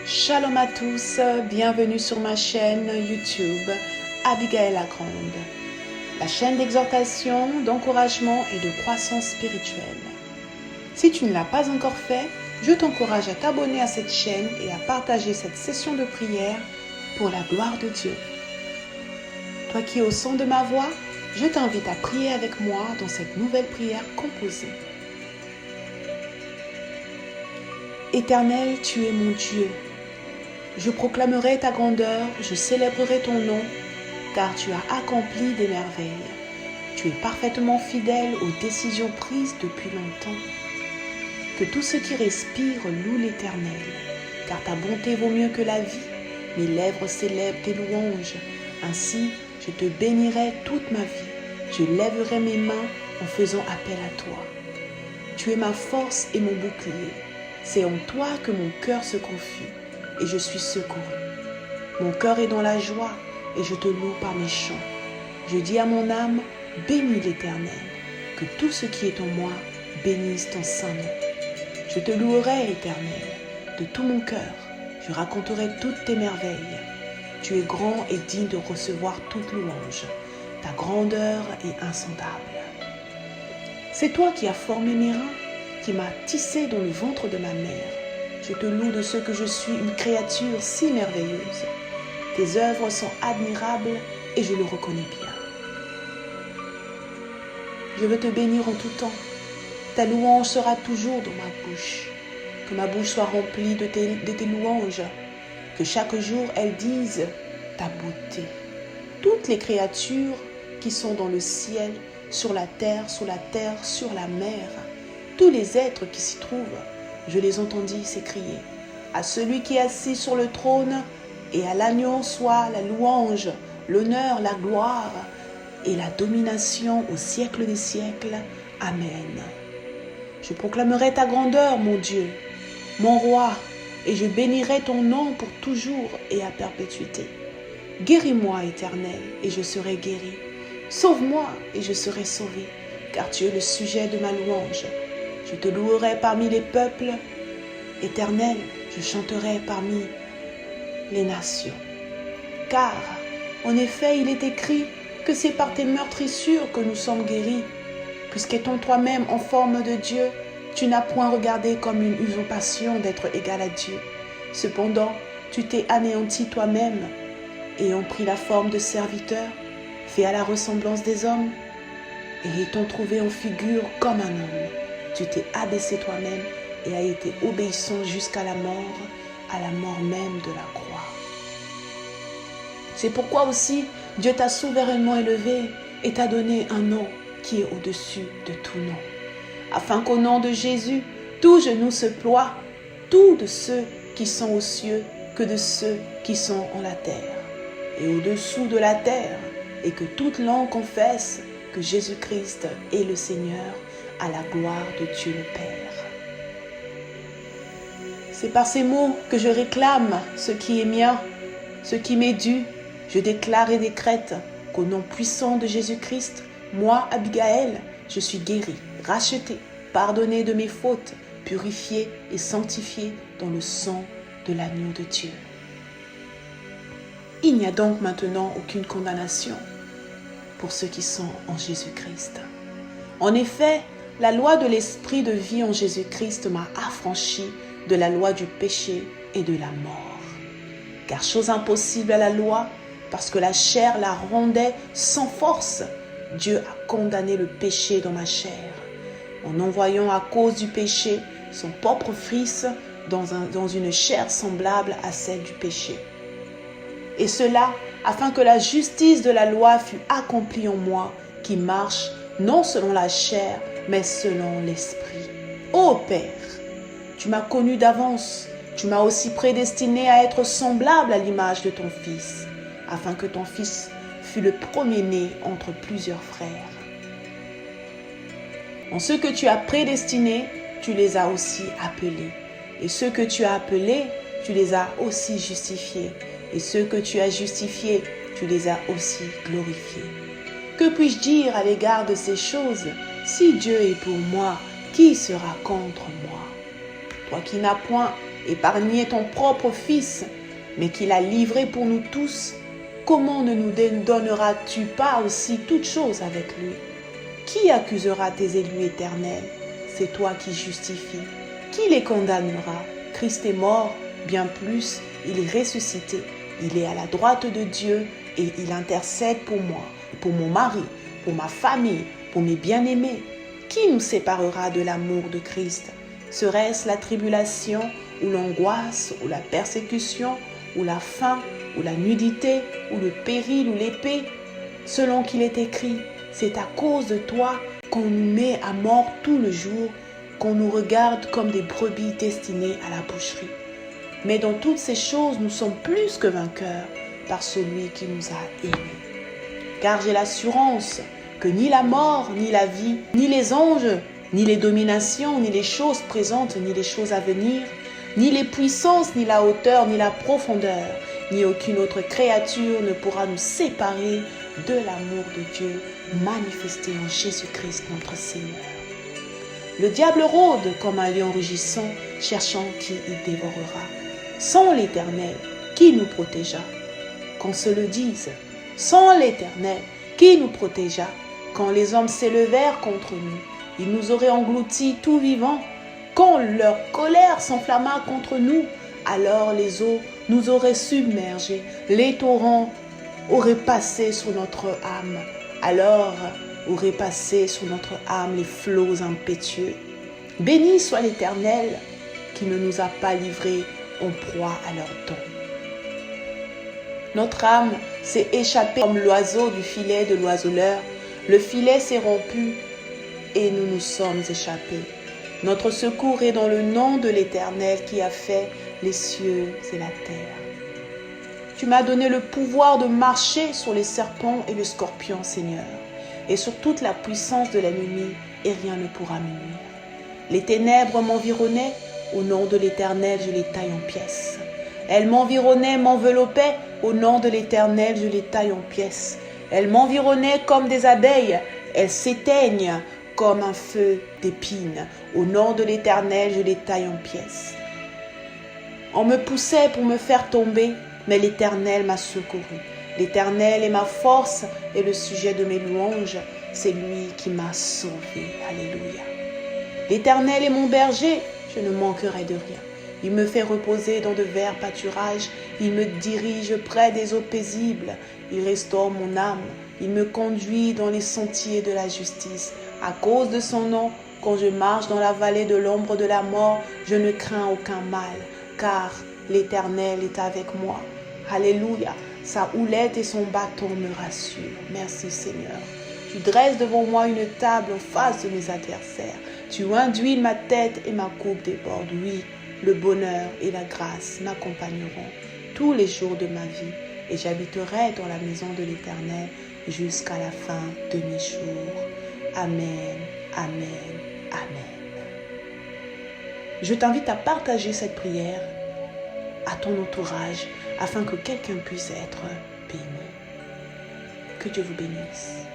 Shalom à tous, bienvenue sur ma chaîne YouTube Abigail la Grande, la chaîne d'exhortation, d'encouragement et de croissance spirituelle. Si tu ne l'as pas encore fait, je t'encourage à t'abonner à cette chaîne et à partager cette session de prière pour la gloire de Dieu. Toi qui es au son de ma voix, je t'invite à prier avec moi dans cette nouvelle prière composée. Éternel, tu es mon Dieu. Je proclamerai ta grandeur, je célébrerai ton nom, car tu as accompli des merveilles. Tu es parfaitement fidèle aux décisions prises depuis longtemps. Que tout ce qui respire loue l'Éternel, car ta bonté vaut mieux que la vie. Mes lèvres célèbrent tes louanges. Ainsi, je te bénirai toute ma vie. Je lèverai mes mains en faisant appel à toi. Tu es ma force et mon bouclier. C'est en toi que mon cœur se confie et je suis secouru. Mon cœur est dans la joie et je te loue par mes chants. Je dis à mon âme, bénis l'Éternel, que tout ce qui est en moi bénisse ton saint nom. Je te louerai, Éternel, de tout mon cœur. Je raconterai toutes tes merveilles. Tu es grand et digne de recevoir toute louange. Ta grandeur est insondable. C'est toi qui as formé mes reins, qui m'as tissé dans le ventre de ma mère. Je te loue de ce que je suis une créature si merveilleuse. Tes œuvres sont admirables et je le reconnais bien. Je veux te bénir en tout temps. Ta louange sera toujours dans ma bouche. Que ma bouche soit remplie de tes louanges. Que chaque jour elles disent ta beauté. Toutes les créatures qui sont dans le ciel, sur la terre, sous la terre, sur la mer, tous les êtres qui s'y trouvent, je les entendis s'écrier. À celui qui est assis sur le trône et à l'agneau soit la louange, l'honneur, la gloire et la domination au siècle des siècles. Amen. Je proclamerai ta grandeur, mon Dieu, mon roi, et je bénirai ton nom pour toujours et à perpétuité. Guéris-moi, Éternel, et je serai guéri. Sauve-moi, et je serai sauvé, car tu es le sujet de ma louange. Je te louerai parmi les peuples. Éternel, je chanterai parmi les nations. Car, en effet, il est écrit que c'est par tes meurtrissures que nous sommes guéris. Puisqu'étant toi-même en forme de Dieu, tu n'as point regardé comme une usurpation d'être égal à Dieu. Cependant, tu t'es anéanti toi-même, ayant pris la forme de serviteur, fait à la ressemblance des hommes, et étant trouvé en figure comme un homme. Tu t'es abaissé toi-même et as été obéissant jusqu'à la mort même de la croix. C'est pourquoi aussi Dieu t'a souverainement élevé et t'a donné un nom qui est au-dessus de tout nom, afin qu'au nom de Jésus, tout genou se ploie, tout de ceux qui sont aux cieux que de ceux qui sont en la terre, et au-dessous de la terre, et que toute langue confesse que Jésus-Christ est le Seigneur, à la gloire de Dieu le Père. C'est par ces mots que je réclame ce qui est mien, ce qui m'est dû. Je déclare et décrète qu'au nom puissant de Jésus-Christ, moi, Abigail, je suis guérie, rachetée, pardonnée de mes fautes, purifiée et sanctifiée dans le sang de l'agneau de Dieu. Il n'y a donc maintenant aucune condamnation pour ceux qui sont en Jésus-Christ. En effet, la loi de l'esprit de vie en Jésus-Christ m'a affranchi de la loi du péché et de la mort. Car chose impossible à la loi, parce que la chair la rendait sans force, Dieu a condamné le péché dans ma chair, en envoyant à cause du péché son propre Fils dans une chair semblable à celle du péché. Et cela afin que la justice de la loi fût accomplie en moi, qui marche non selon la chair, mais selon l'esprit. Ô Père, tu m'as connu d'avance, tu m'as aussi prédestiné à être semblable à l'image de ton Fils, afin que ton Fils fût le premier-né entre plusieurs frères. En ceux que tu as prédestinés, tu les as aussi appelés. Et ceux que tu as appelés, tu les as aussi justifiés. Et ceux que tu as justifiés, tu les as aussi glorifiés. Que puis-je dire à l'égard de ces choses? Si Dieu est pour moi, qui sera contre moi? Toi qui n'as point épargné ton propre Fils, mais qu'il a livré pour nous tous, comment ne nous donneras-tu pas aussi toutes choses avec lui? Qui accusera tes élus éternels? C'est toi qui justifies. Qui les condamnera? Christ est mort, bien plus, il est ressuscité. Il est à la droite de Dieu et il intercède pour moi, pour mon mari, pour ma famille, pour mes bien-aimés. Qui nous séparera de l'amour de Christ? Serait-ce la tribulation ou l'angoisse ou la persécution ou la faim ou la nudité ou le péril ou l'épée? Selon qu'il est écrit, c'est à cause de toi qu'on nous met à mort tout le jour, qu'on nous regarde comme des brebis destinées à la boucherie. Mais dans toutes ces choses, nous sommes plus que vainqueurs par celui qui nous a aimés. Car j'ai l'assurance que ni la mort, ni la vie, ni les anges, ni les dominations, ni les choses présentes, ni les choses à venir, ni les puissances, ni la hauteur, ni la profondeur, ni aucune autre créature ne pourra nous séparer de l'amour de Dieu manifesté en Jésus-Christ notre Seigneur. Le diable rôde comme un lion rugissant, cherchant qui il dévorera. Sans l'Éternel, qui nous protégea? Qu'on se le dise, sans l'Éternel, qui nous protégea? Quand les hommes s'élevèrent contre nous, ils nous auraient engloutis tout vivants. Quand leur colère s'enflamma contre nous, alors les eaux nous auraient submergés, les torrents auraient passé sur notre âme, alors auraient passé sur notre âme les flots impétueux. Béni soit l'Éternel qui ne nous a pas livrés en proie à leur don. Notre âme s'est échappée comme l'oiseau du filet de l'oiseleur. Le filet s'est rompu et nous nous sommes échappés. Notre secours est dans le nom de l'Éternel qui a fait les cieux et la terre. Tu m'as donné le pouvoir de marcher sur les serpents et les scorpions, Seigneur, et sur toute la puissance de l'ennemi, et rien ne pourra me nuire. Les ténèbres m'environnaient, au nom de l'Éternel, je les taille en pièces. Elles m'environnaient, m'enveloppaient, au nom de l'Éternel, je les taille en pièces. Elles m'environnaient comme des abeilles, elles s'éteignent comme un feu d'épines. Au nom de l'Éternel, je les taille en pièces. On me poussait pour me faire tomber, mais l'Éternel m'a secouru. L'Éternel est ma force et le sujet de mes louanges, c'est lui qui m'a sauvé. Alléluia. L'Éternel est mon berger, je ne manquerai de rien. Il me fait reposer dans de verts pâturages, il me dirige près des eaux paisibles, il restaure mon âme, il me conduit dans les sentiers de la justice. À cause de son nom, quand je marche dans la vallée de l'ombre de la mort, je ne crains aucun mal, car l'Éternel est avec moi. Alléluia, sa houlette et son bâton me rassurent. Merci Seigneur. Tu dresses devant moi une table en face de mes adversaires. Tu induis ma tête et ma coupe déborde. Oui, le bonheur et la grâce m'accompagneront tous les jours de ma vie et j'habiterai dans la maison de l'Éternel jusqu'à la fin de mes jours. Amen, amen, amen. Je t'invite à partager cette prière à ton entourage afin que quelqu'un puisse être béni. Que Dieu vous bénisse.